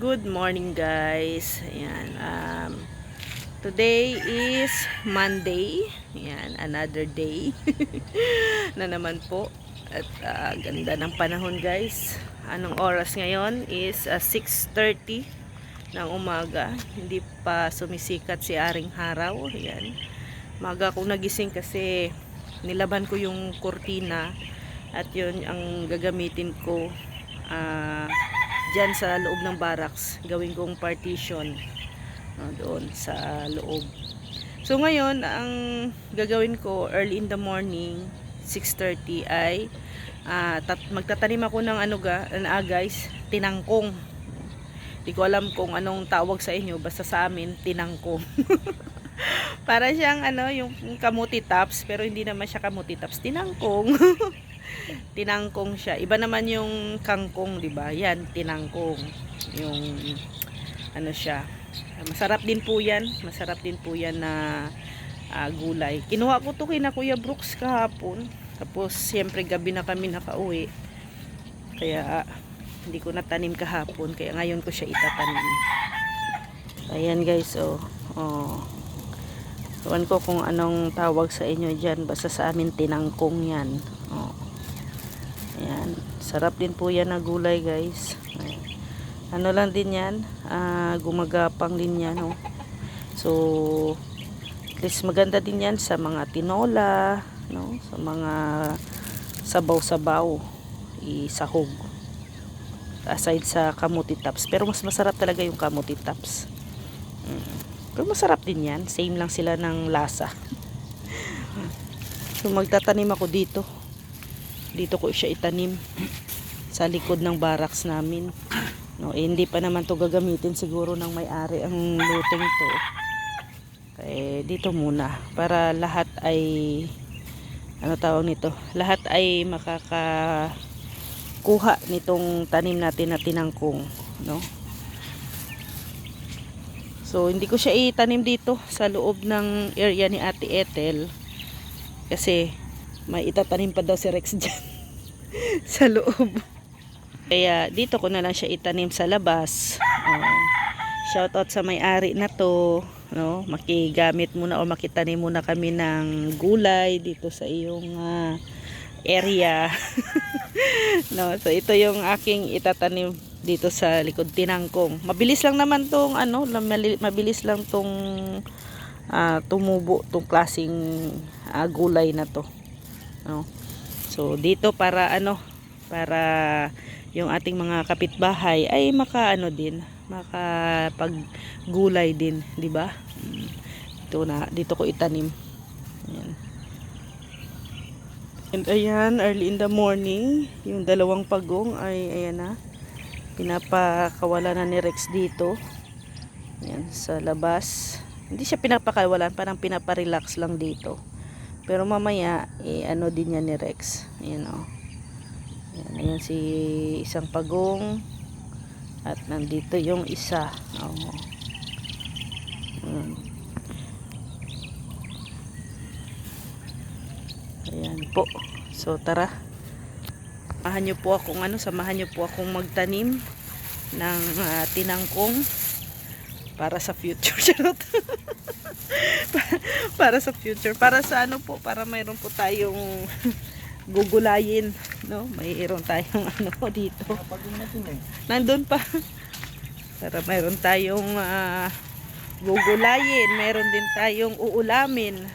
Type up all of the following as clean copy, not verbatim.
Good morning guys. Ayan, today is Monday. Ayan, another day na naman po. At ganda ng panahon guys. Anong oras ngayon is 6:30 ng umaga. Hindi pa sumisikat si Aring Haraw. Ayan. Maga akong nagising kasi nilaban ko yung kurtina at yun ang gagamitin ko dyan sa loob ng barracks. Gawin kong partition doon sa loob. So ngayon ang gagawin ko early in the morning 6:30 ay magtatanim ako ng guys, tinangkong. Hindi ko alam kung anong tawag sa inyo, basta sa amin tinangkong. Para siyang yung kamuti tops, pero hindi naman siya kamuti tops, tinangkong. Tinangkong siya. Iba naman yung kangkong, 'di ba? Yan, tinangkong. Yung siya. Masarap din po 'yan. Masarap din po 'yan na gulay. Kinuha ko 'to kina Kuya Brooks kahapon. Tapos siyempre gabi na kami nakauwi. Kaya hindi ko natanim kahapon, kaya ngayon ko siya itatanim. Ayan guys, Ewan ko kung anong tawag sa inyo dyan. Basta sa amin tinangkong yan. Ayan. Sarap din po yan na gulay guys. Ayan. Ano lang din yan. Gumagapang din yan. So, at least maganda din yan sa mga tinola. Sa mga sabaw-sabaw. Isahog. Aside sa kamuti tops. Pero mas masarap talaga yung kamuti tops. Pero masarap din yan. Same lang sila ng lasa. So magtatanim ako dito. Dito ko siya itanim. Sa likod ng barracks namin. Hindi pa naman to gagamitin siguro ng may-ari ang luting to. Dito muna. Para lahat ay tawag nito? Lahat ay makakakuha nitong tanim natin na tinangkong. So, hindi ko siya itanim dito sa loob ng area ni Ate Ethel. Kasi, may itatanim pa daw si Rex dyan. Sa loob. Kaya, dito ko na lang siya itanim sa labas. Shoutout sa may-ari na to. Makigamit muna o makitanim muna kami ng gulay dito sa iyong area. So, ito yung aking itatanim dito sa likod, tinangkong. Mabilis lang naman tong mabilis lang tong tumubo tong klaseng gulay na to. So dito para para yung ating mga kapitbahay ay makapaggulay din, 'di ba? Dito ko itanim. Ayan. And ayan, early in the morning, yung dalawang pagong ay ayan na. Pinapakawalan na ni Rex dito. Ayan, sa labas. Hindi siya pinapakawalan, parang pinaparelax lang dito. Pero mamaya, din yan ni Rex. Ayan Ayan, ayan si isang pagong. At nandito yung isa. Ayan po. So, tara. Samahan niyo po akong magtanim ng tinangkong para sa future. Para sa future, para sa para mayroon po tayong gugulayin, mayroon tayong dito. Nandun pa. Para mayroon tayong gugulayin, mayroon din tayong uulamin,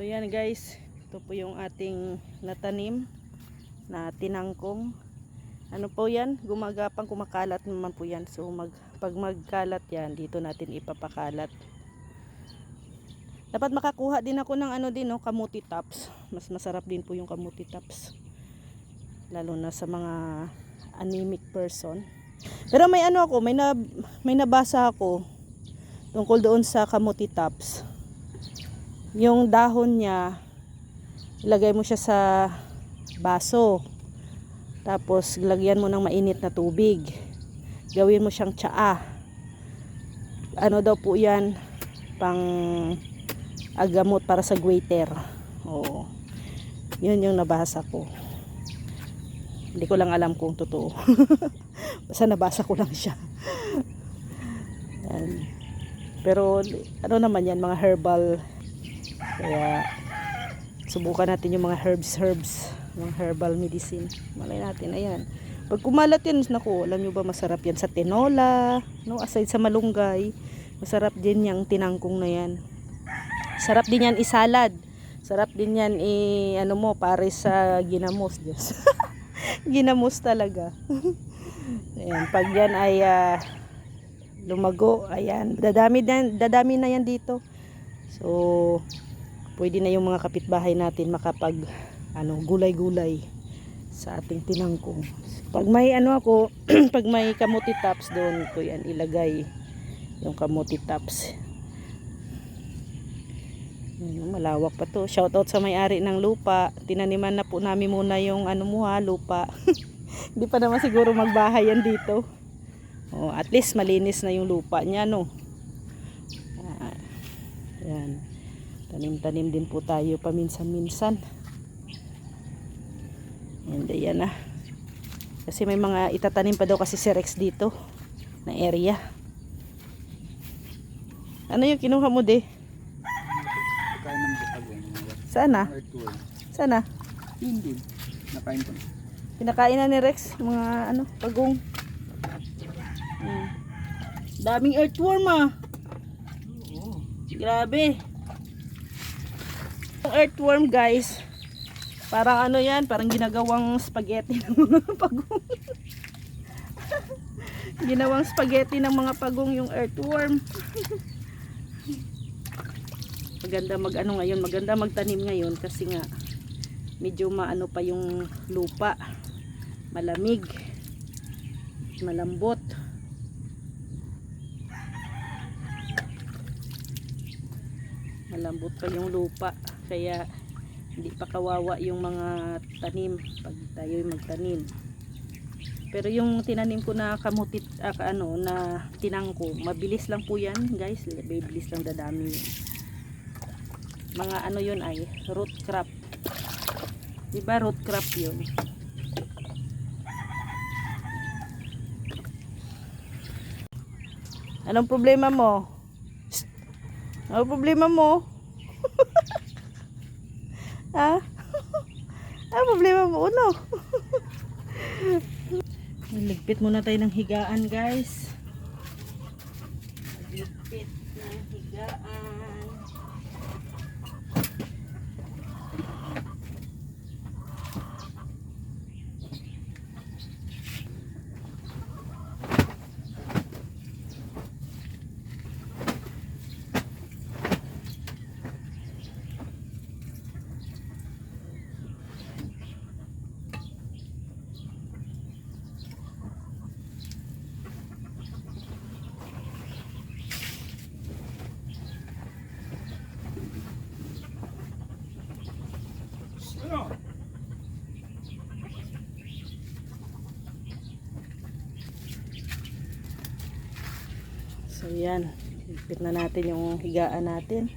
So yan guys, ito po yung ating natanim na tinangkong. Ano po yan? Gumagapang, kumakalat naman po yan. So pag magkalat yan, dito natin ipapakalat. Dapat makakuha din ako ng ano din, no, kamuti tops. Mas masarap din po yung kamuti tops. Lalo na sa mga anemic person. Pero may ano ako, may nabasa ako tungkol doon sa kamuti tops. Yung dahon niya, ilagay mo siya sa baso. Tapos lagyan mo ng mainit na tubig. Gawin mo siyang tsaa. Ano daw po 'yan? Pang agamot para sa goiter. Oo. 'Yun yung nabasa ko. Hindi ko lang alam kung totoo. Basta nabasa ko lang siya. Yan. Pero ano naman 'yan, mga herbal. Kaya subukan natin yung mga herbs, mga herbal medicine. Malay natin, ayan. Pag kumalat yan, naku, alam nyo ba, masarap yan sa tinola, no? Aside sa malunggay, masarap din yung tinangkong na yan. Sarap din yan isalad. Sarap din yan ano mo, pare sa ginamos, Diyos. Ginamos talaga. Ayan, pag yan ay lumago, ayan, dadami na yan dito. So, pwede na yung mga kapitbahay natin makapag gulay-gulay sa ating tinangkong. Pag may ano ako, pag may kamuti tops doon ko yan ilagay yung kamuti tops. Malawak pa to. Shout out sa may-ari ng lupa. Tinaniman na po namin muna yung lupa. Hindi pa naman siguro magbahay yan dito. Oh, at least malinis na yung lupa niya, no. Yan. Tanim-tanim din po tayo paminsan-minsan. Hindi yan na. Kasi may mga itatanim pa daw kasi si Rex dito na area. Ano yung kinuha mo de? Sana? Sana? Hindi. Nakain ko na. Pinakain na ni Rex mga pagong. Daming earthworm Oo. Grabe. Yung earthworm guys, parang yan, parang ginagawang spaghetti ng mga pagong. Ginawang spaghetti ng mga pagong yung earthworm. Maganda ngayon, maganda magtanim ngayon kasi nga medyo maano pa yung lupa. Malamig. Malambot. Malambot pa yung lupa. Kaya hindi pa kawawa yung mga tanim pag tayo magtanim. Pero yung tinanim ko na kamutit na tinangko, mabilis lang po yan guys, mabilis lang dadami yun. Mga yun ay root crop, diba? Root crop yun. Anong problema mo? Anong problema mo? Ha? Ano problema mo? Uno. Ligpit muna tayo ng higaan guys. Ligpit ng higaan. So yan, ligpit na natin yung higaan natin.